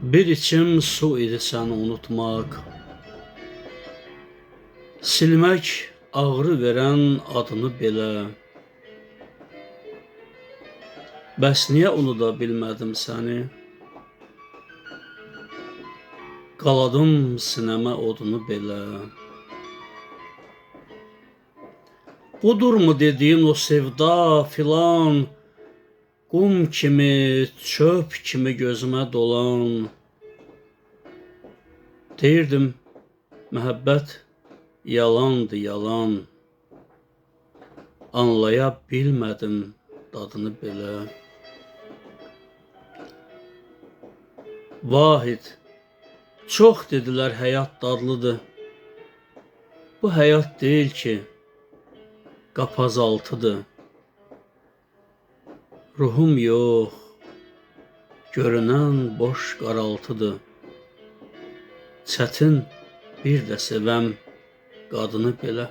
Bir içim su idi səni unutmaq, silmək ağrı verən adını belə. Bəs niyə unuda bilmədim səni? Qaladım sinəmə odunu belə. Budurmu dediyin o sevda filan, qum kimi, çöp kimi gözümə dolan. Deyirdim, məhəbbət yalandı yalan, anlaya bilmədim dadını belə. Vahid, çox dedilər həyat dadlıdır. Bu həyat deyil ki, qapazaltıdır. Ruhum yox, görünən boş qaraltıdır. Çətin bir də sevəm qadını belə.